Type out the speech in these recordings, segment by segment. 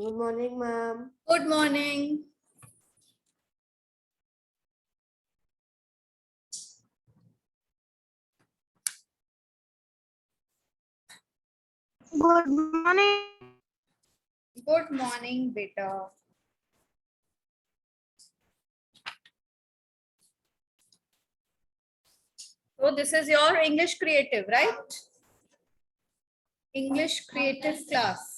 Good morning, ma'am. Good morning. Good morning. Good morning, beta. So this is your English creative, right? English creative class.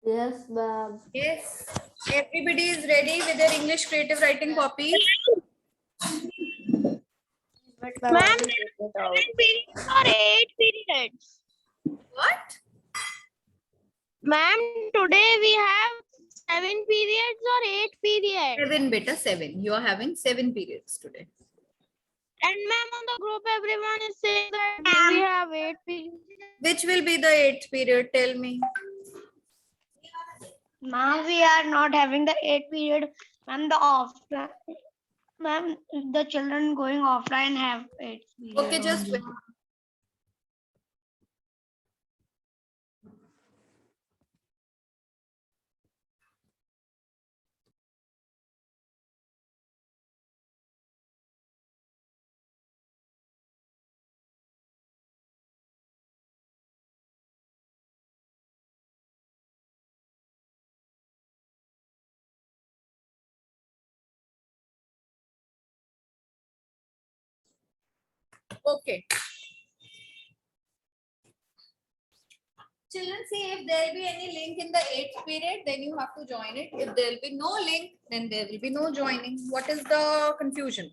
Yes, ma'am. Yes. Everybody is ready with their English creative writing copies. But Ma'am, take it out. 7 periods or 8 periods? What? Ma'am, today we have 7 periods or 8 periods. 7, beta, 7. You are having 7 periods today. And ma'am, on the group, everyone is saying that we have 8 periods. Which will be the 8th period? Tell me. Ma'am, we are not having the 8 period. Ma'am, the offline. Ma'am, the children going offline have 8 periods. Okay, just wait. Okay. Children, see if there will be any link in the 8th period, then you have to join it. If there will be no link, then there will be no joining. What is the confusion?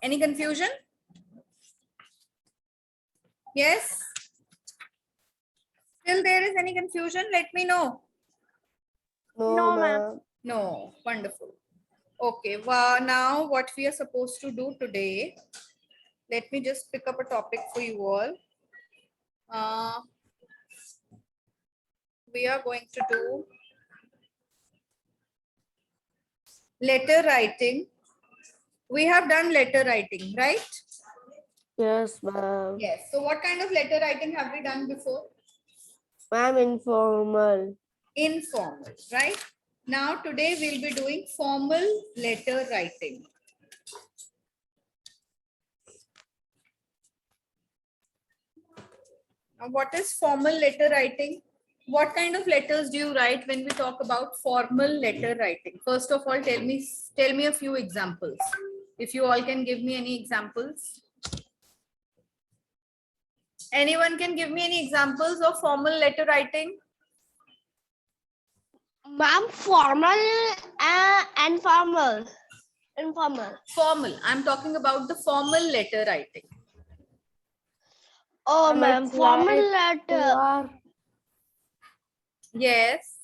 Any confusion? Yes? Still there is any confusion? Let me know. No, ma'am. ma'am. No. Wonderful. Okay. Well, now what we are supposed to do today, let me just pick up a topic for you all. We are going to do letter writing. We have done letter writing, right? Yes, ma'am. Yes. So what kind of letter writing have we done before? Ma'am, informal. Informal, right? Now today we'll be doing formal letter writing. Now what is formal letter writing? What kind of letters do you write when we talk about formal letter writing? First of all, tell me a few examples. If you all can give me any examples. Anyone can give me any examples of formal letter writing? Ma'am, formal and formal. Informal. Formal. I'm talking about the formal letter writing. Oh, Ma'am, ma'am, it's formal like letter. Yes.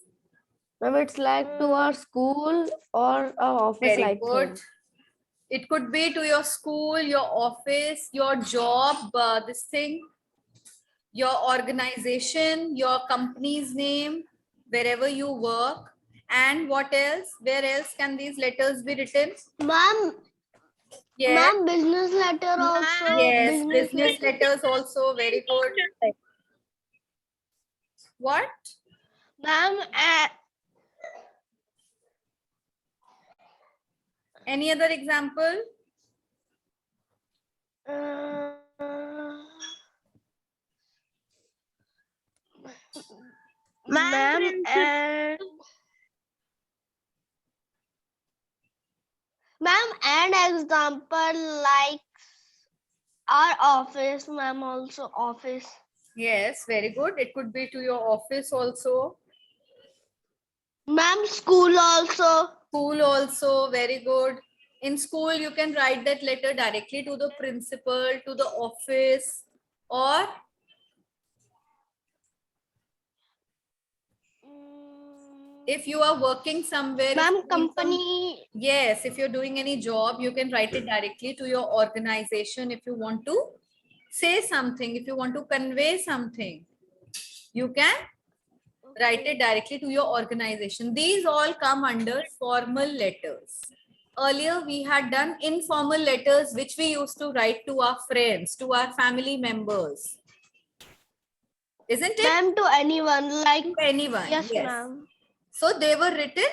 Ma'am, it's like to our school or our office Very like good. thing. It could be to your school, your office, your job, this thing, your organization, your company's name, wherever you work. And what else? Where else can these letters be written? Ma'am, Yes. ma'am, business letter also. Yes, business letters also. Very good. What? Ma'am, Any other example? ma'am, ma'am, an example like our office, ma'am, also office. Yes, very good. It could be to your office also. Ma'am, school also. School also, very good. In school, you can write that letter directly to the principal, to the office, or if you are working somewhere. Ma'am, company. Yes, if you're doing any job, you can write it directly to your organization if you want to say something, if you want to convey something. You can write it directly to your organization. These all come under formal letters. Earlier, we had done informal letters, which we used to write to our friends, to our family members. Isn't it? Ma'am, to anyone, like. To anyone. Yes, Yes. ma'am. So they were written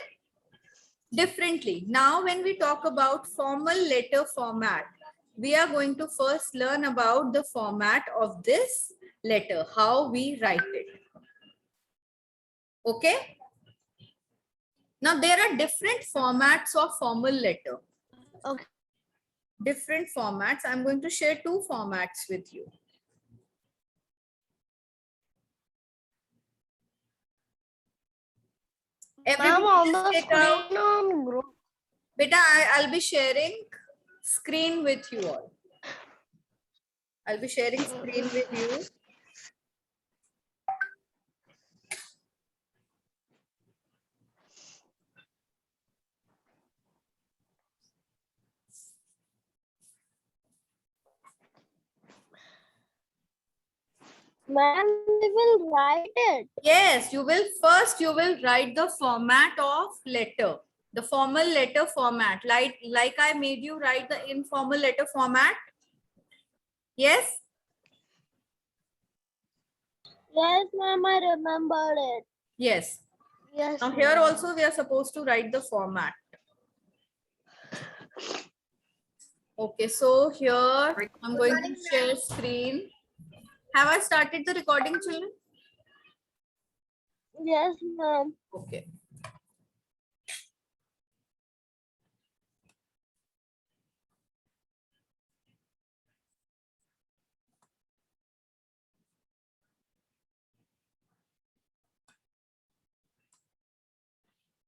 differently. Now, when we talk about formal letter format, we are going to first learn about the format of this letter, how we write it. Okay. Now, there are different formats of formal letter. Okay. Different formats. I'm going to share two formats with you. Ma'am, on the Everybody take out. screen on group. Beta, I'll be sharing screen with you all. I'll be sharing screen with you. Ma'am, we will write it. Yes, you will first write the format of letter, the formal letter format, like I made you write the informal letter format. Yes. Yes, ma'am, I remembered it. Yes. Yes. Now here ma'am. also we are supposed to write the format. Okay, so here I'm going to share screen. Have I started the recording, children? Yes, ma'am. Okay.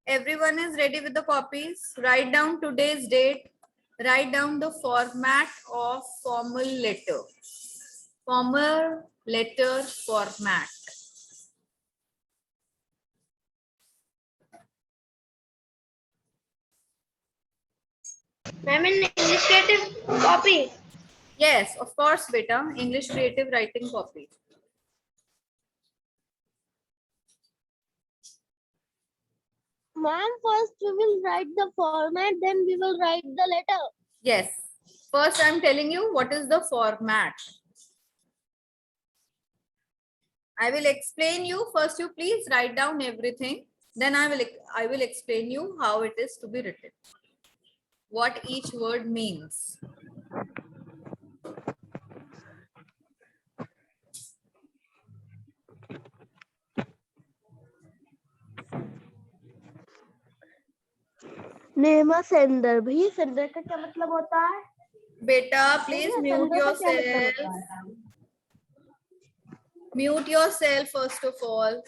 Everyone is ready with the copies? Write down today's date. Write down the format of formal letter. Formal letter format. Ma'am, in English creative copy. Yes, of course, beta. English creative writing copy. Ma'am, first we will write the format, then we will write the letter. Yes. First, I'm telling you what is the format. I will explain you. First, you please write down everything. Then I will explain you how it is to be written. What each word means. Name sender भी sender का क्या मतलब होता है? Beta, please mute yourself. Mute yourself first of all.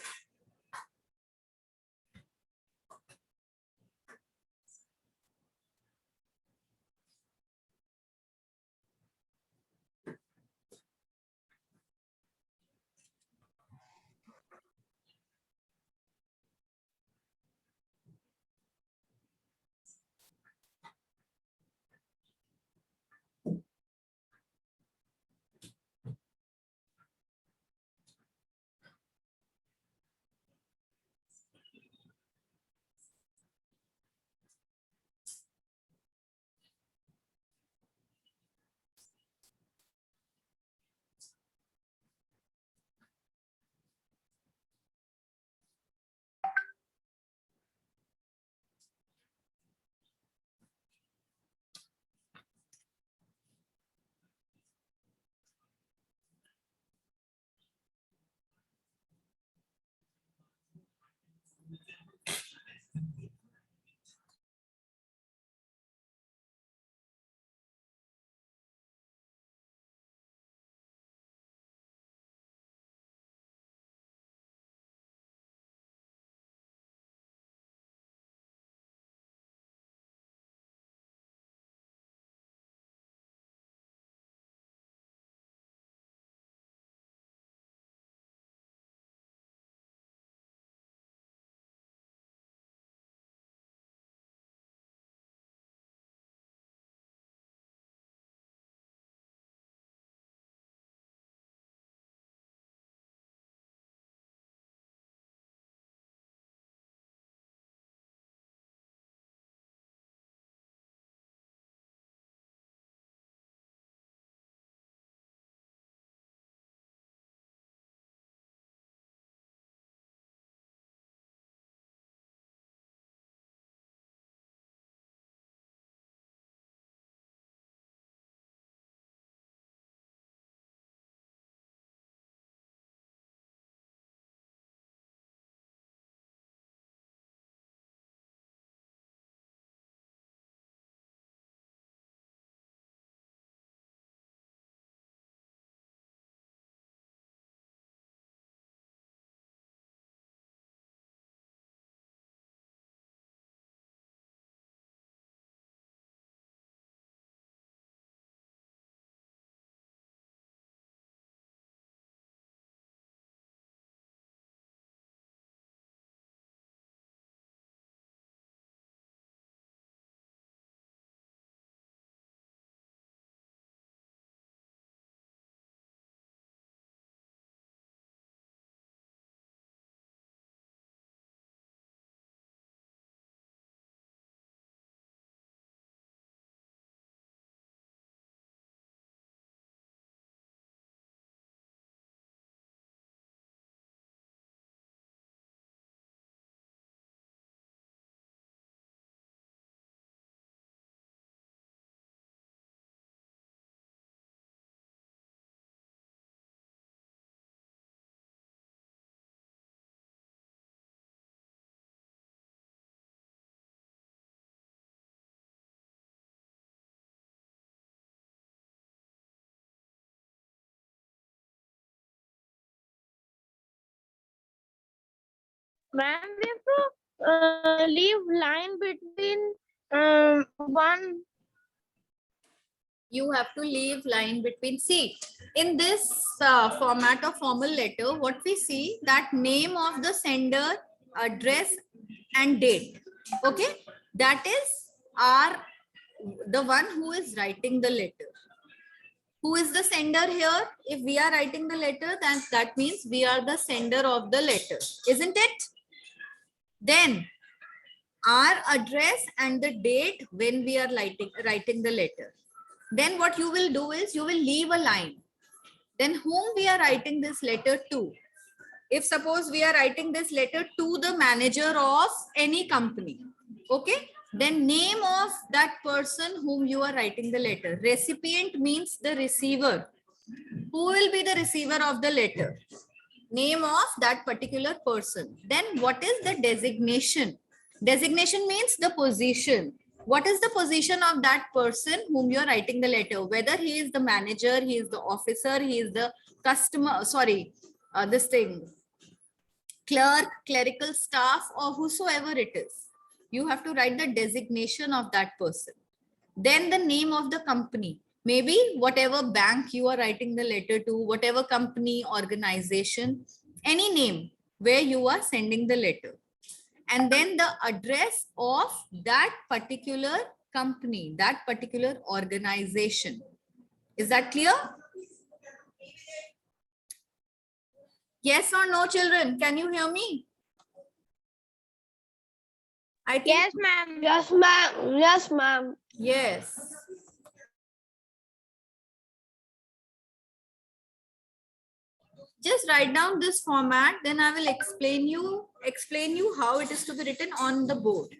Ma'am, we have to leave line between one. You have to leave line between. See, in this format of formal letter, what we see that name of the sender, address and date. Okay, that is our the one who is writing the letter. Who is the sender here? If we are writing the letter, then that means we are the sender of the letter, isn't it? Then our address and the date when we are writing the letter. Then what you will do is you will leave a line. Then whom we are writing this letter to? If suppose we are writing this letter to the manager of any company, okay, then name of that person whom you are writing the letter. Recipient means the receiver. Who will be the receiver of the letter? Name of that particular person. Then what is the designation? Designation means the position. What is the position of that person whom you are writing the letter? Whether he is the manager, he is the officer, he is the customer, sorry, this thing, clerk, clerical staff, or whosoever it is. You have to write the designation of that person. Then the name of the company. Maybe whatever bank you are writing the letter to, whatever company, organization, any name where you are sending the letter. And then the address of that particular company, that particular organization. Is that clear? Yes or no, children? Can you hear me? I think Yes, ma'am. Yes, ma'am. Yes, ma'am. yes. Just write down this format, then I will explain you how it is to be written on the board.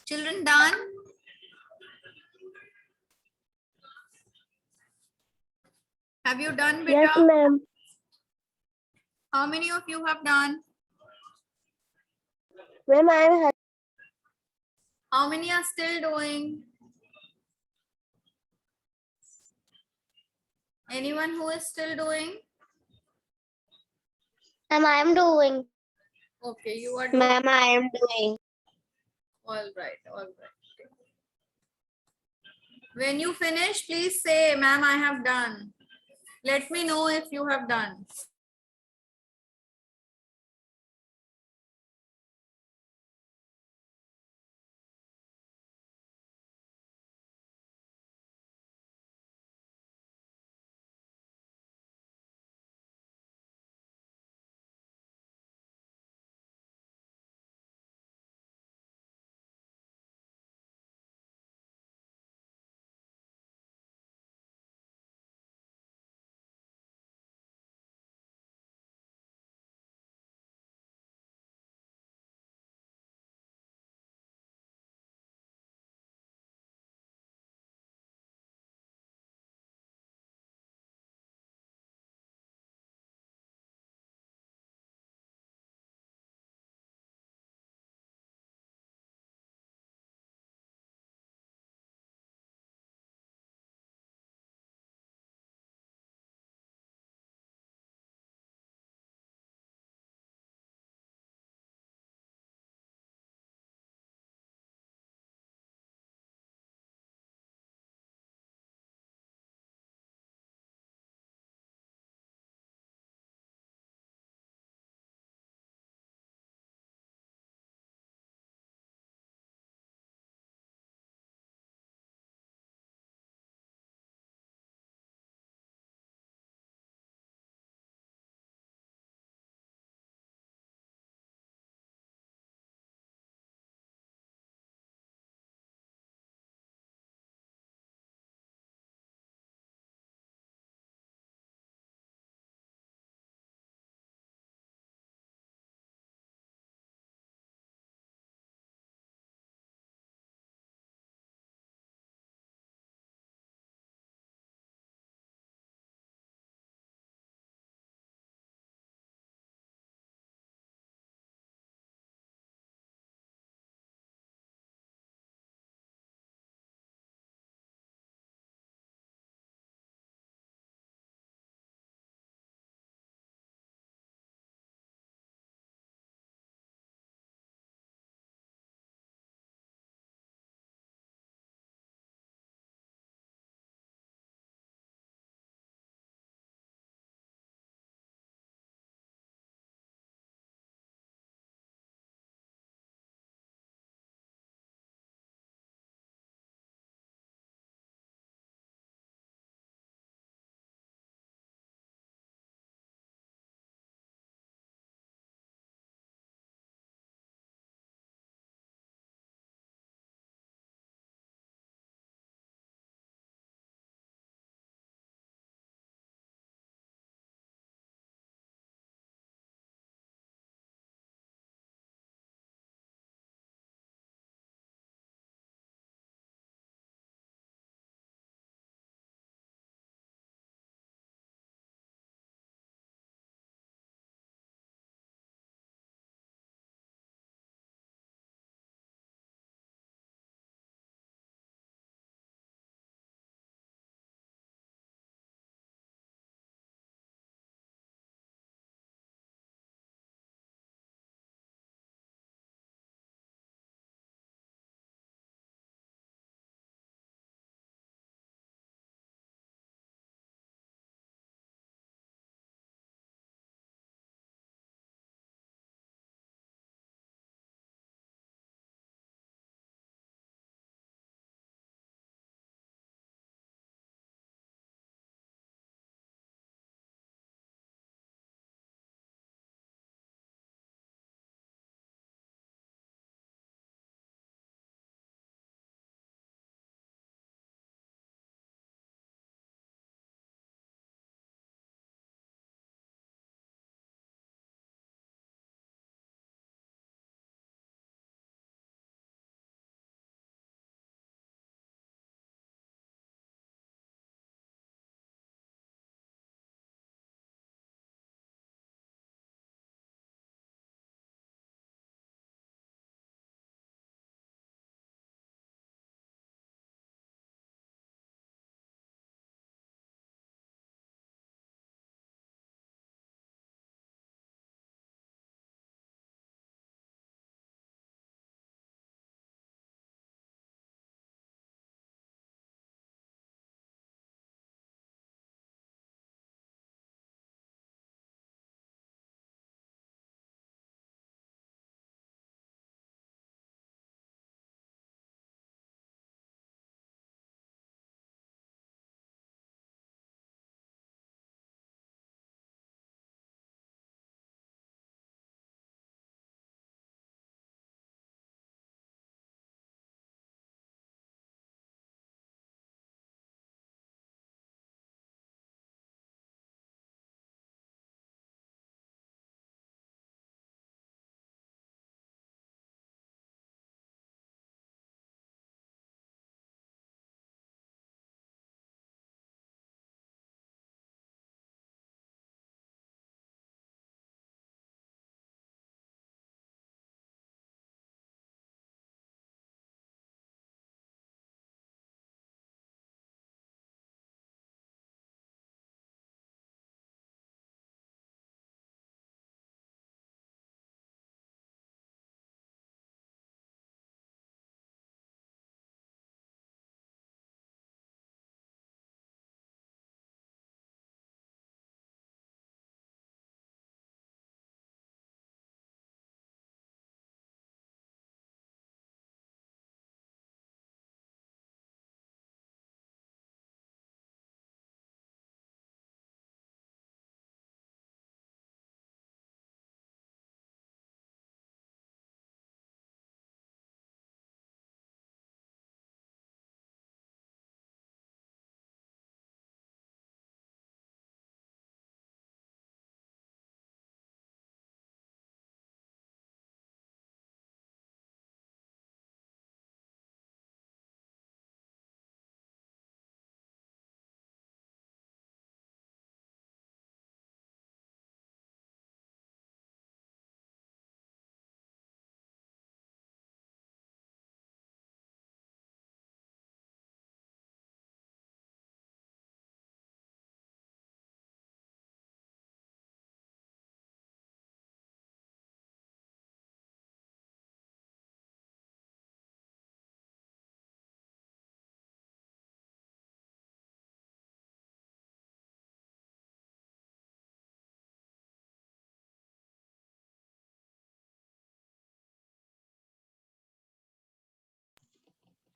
Children done? Have you done, beta? Yes, ma'am. How many of you have done? Ma'am, I am How many are still doing? Anyone who is still doing? Ma'am, I am doing. Okay, you are doing. Ma'am, I am doing. All right, all right. When you finish, please say, ma'am, I have done. Let me know if you have done.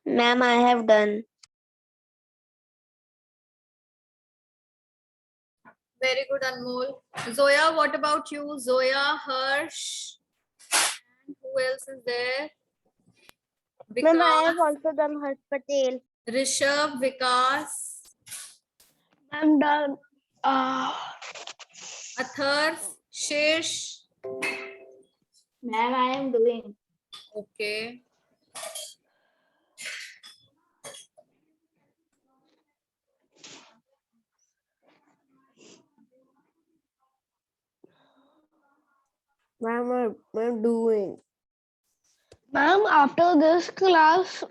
Ma'am, I have done. Very good, Anmol. Zoya, what about you? Zoya, Harsh, and who else is there? Ma'am, I Vikas, have also done Harsh Patel. Rishabh, Vikas, I'm done. Athar, Shesh. Ma'am, I am doing. Okay. Ma'am, I'm doing. Ma'am, after this class,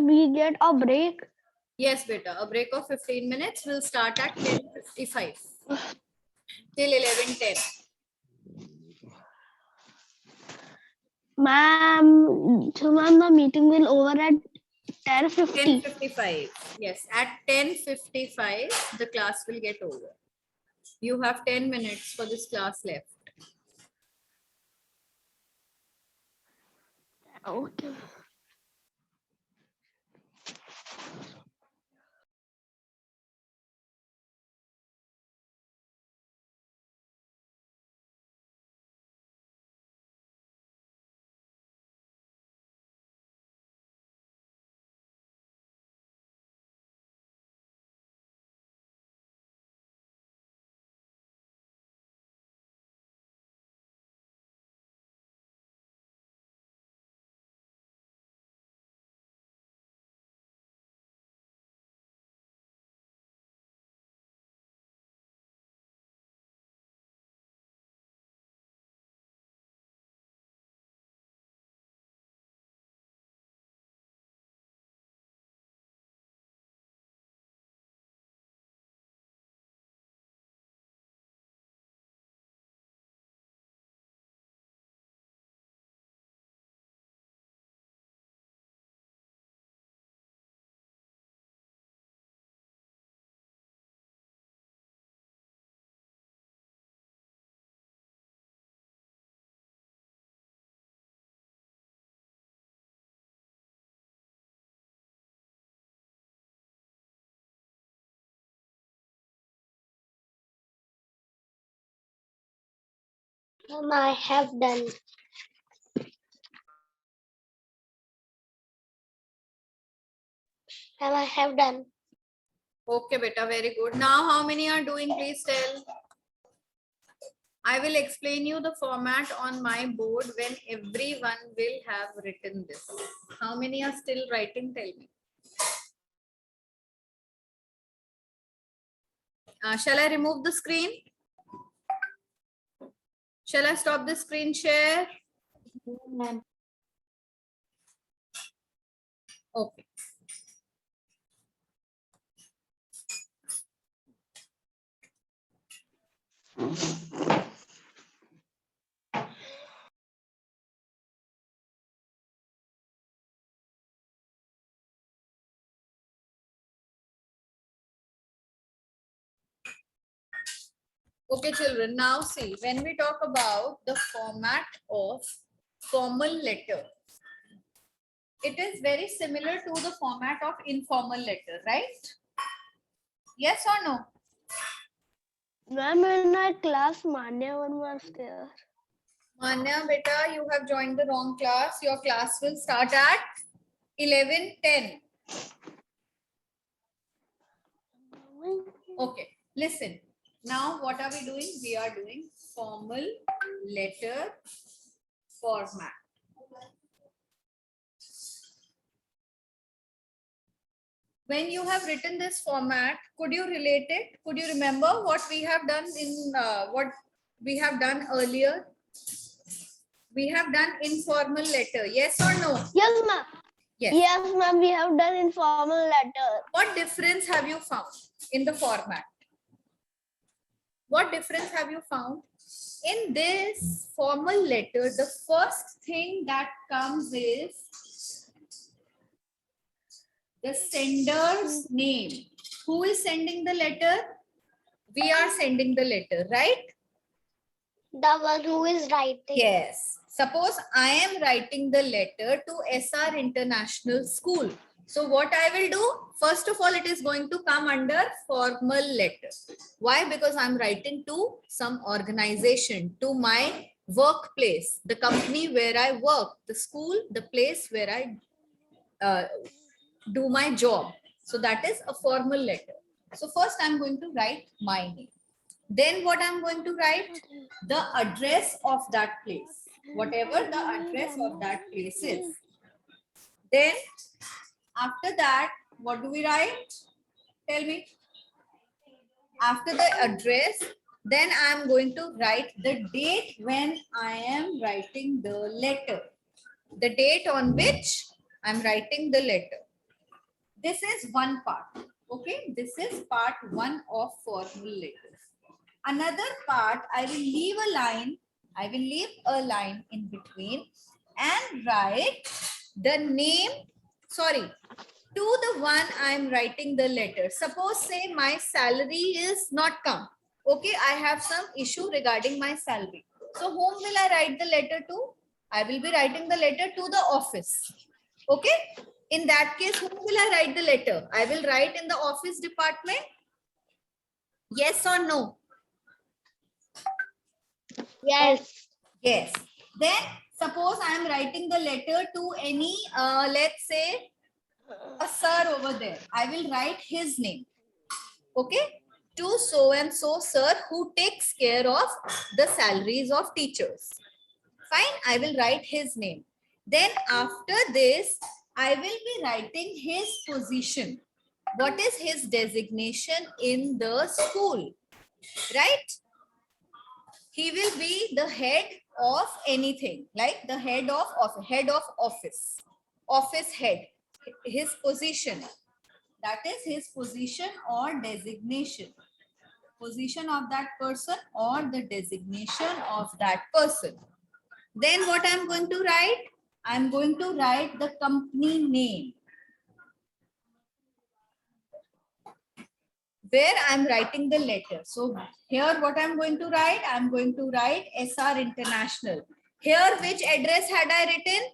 we get a break. Yes, beta. A break of 15 minutes. We'll start at 10:55 till 11:10. Ma'am, so ma'am, the meeting will over at 10:50. 10:55. Yes, at 10:55 the class will get over. You have 10 minutes for this class left. Okay. Ma'am, I have done. Ma'am, I have done. Okay, beta, very good. Now, how many are doing? Please tell. I will explain you the format on my board when everyone will have written this. How many are still writing? Tell me. Shall I remove the screen? Shall I stop the screen share? Ma'am. Okay. Okay, children. Now see, when we talk about the format of formal letter, it is very similar to the format of informal letter, right? Yes or no? Ma'am, in my class, Manya one was there. Manya, beta, you have joined the wrong class. Your class will start at 11:10. Okay, listen. Now, what are we doing? We are doing formal letter format. When you have written this format, could you relate it? Could you remember what we have done in what we have done earlier? We have done informal letter. Yes or no? Yes, ma'am. Yes. Yes, ma'am. We have done informal letter. What difference have you found in the format? What difference have you found? In this formal letter, the first thing that comes is the sender's name. Who is sending the letter? We are sending the letter, right? The one who is writing. Yes. Suppose I am writing the letter to SR International School. So what I will do, first of all, it is going to come under formal letter. Why? Because I'm writing to some organization, to my workplace, the company where I work, the school, the place where I do my job. So that is a formal letter. So first I'm going to write my name. Then what I'm going to write? The address of that place, whatever the address of that place is. Then after that, what do we write? Tell me. After the address, then I'm going to write the date when I am writing the letter. The date on which I'm writing the letter. This is one part. Okay, this is part one of formal letters. Another part, I will leave a line in between and write the name, sorry, to the one I am writing the letter. Suppose say my salary is not come. Okay, I have some issue regarding my salary. So whom will I write the letter to? I will be writing the letter to the office. Okay, in that case, whom will I write the letter? I will write in the office department. Yes or no? Yes. Yes. Then suppose I am writing the letter to any, let's say, a sir over there. I will write his name. Okay. To so and so sir who takes care of the salaries of teachers. Fine. I will write his name. Then after this, I will be writing his position. What is his designation in the school? Right? He will be the head of anything, like the head of office, office head, his position. That is his position or designation. Position of that person or the designation of that person. Then what I'm going to write? I'm going to write the company name. Where I'm writing the letter. So here what I'm going to write? I'm going to write SR International. Here which address had I written?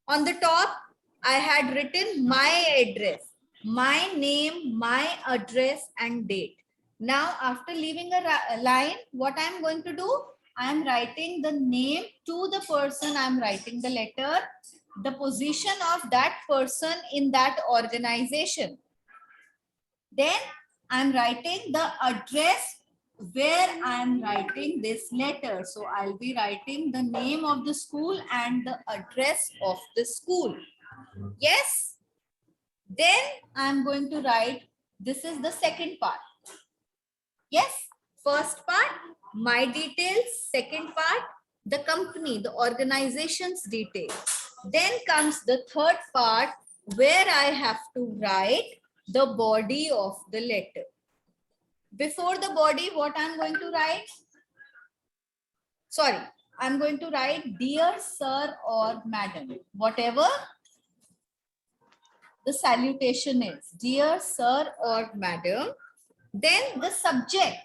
On the top, I had written my address, my name, my address and date. Now after leaving a line, what I'm going to do? I'm writing the name to the person I'm writing the letter, the position of that person in that organization. Then I'm writing the address where I'm writing this letter. So I'll be writing the name of the school and the address of the school. Yes. Then I'm going to write, this is the second part. Yes. First part, my details. Second part, the company, the organization's details. Then comes the third part where I have to write the body of the letter. Before the body, what I'm going to write? Sorry, I'm going to write dear sir or madam, whatever the salutation is, dear sir or madam. Then the subject.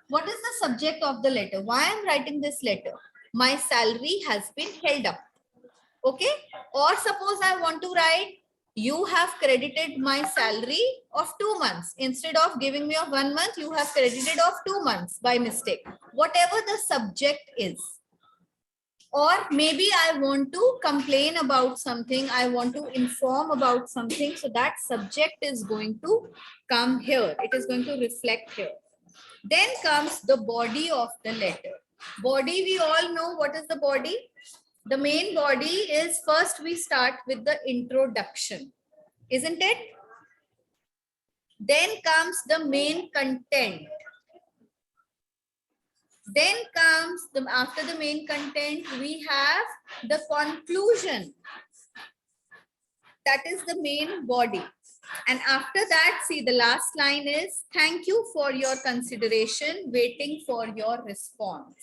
What is the subject of the letter? Why I'm writing this letter? My salary has been held up. Okay. Or suppose I want to write, you have credited my salary of 2 months. Instead of giving me of 1 month, you have credited of 2 months by mistake. Whatever the subject is. Or maybe I want to complain about something. I want to inform about something. So that subject is going to come here. It is going to reflect here. Then comes the body of the letter. Body, we all know what is the body. The main body is, first we start with the introduction, isn't it? Then comes the main content. Then comes, after the main content, we have the conclusion. That is the main body. And after that, see, the last line is, thank you for your consideration, waiting for your response.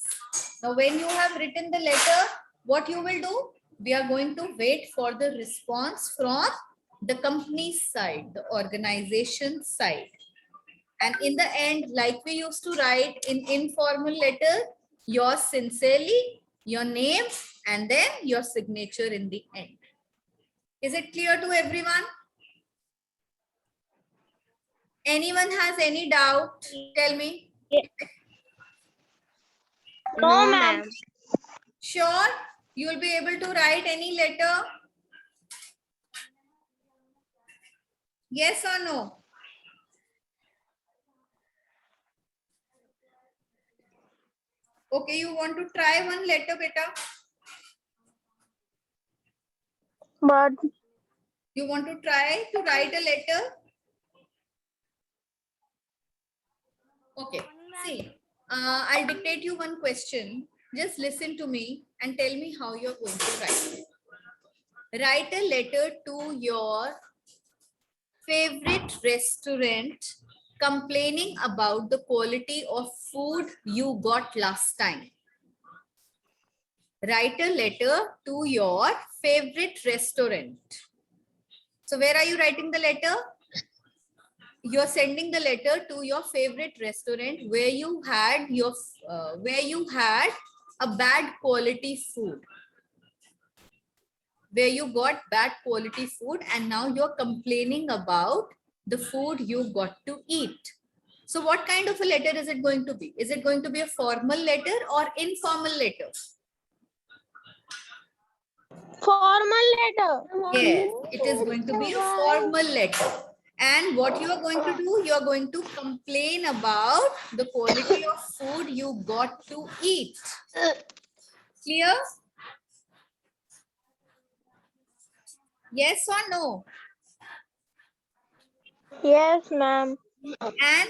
Now, when you have written the letter, what you will do? We are going to wait for the response from the company's side, the organization side. And in the end, like we used to write in informal letter, yours sincerely, your name, and then your signature in the end. Is it clear to everyone? Anyone has any doubt? Tell me. No, ma'am. Sure? You will be able to write any letter? Yes or no? Okay, you want to try one letter, beta? But You want to try to write a letter? Okay, see, I'll dictate you one question. Just listen to me and tell me how you're going to write. Write a letter to your favorite restaurant complaining about the quality of food you got last time. Write a letter to your favorite restaurant. So where are you writing the letter? You're sending the letter to your favorite restaurant where you had a bad quality food, where you got bad quality food, and now you're complaining about the food you got to eat. So what kind of a letter is it going to be? Is it going to be a formal letter or informal letter? formal letter. Yes, it is going to be a formal letter. And what you are going to do, you are going to complain about the quality of food you got to eat. Clear? Yes or no? Yes, ma'am. And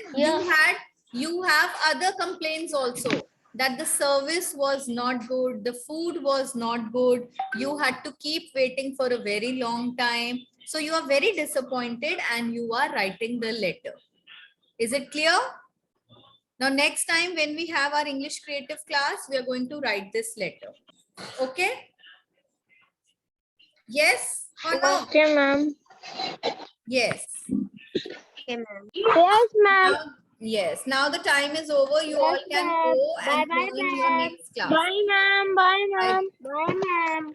you have other complaints also, that the service was not good, the food was not good, you had to keep waiting for a very long time. So you are very disappointed and you are writing the letter. Is it clear? Now next time when we have our English creative class, we are going to write this letter. Okay? Yes or no? Okay, ma'am. Yes. Okay, ma'am. Yes, ma'am. Yes. Now the time is over. You all Yes, can ma'am. go and Bye, join your ma'am. next class. Bye, ma'am. Bye, ma'am. Bye, ma'am.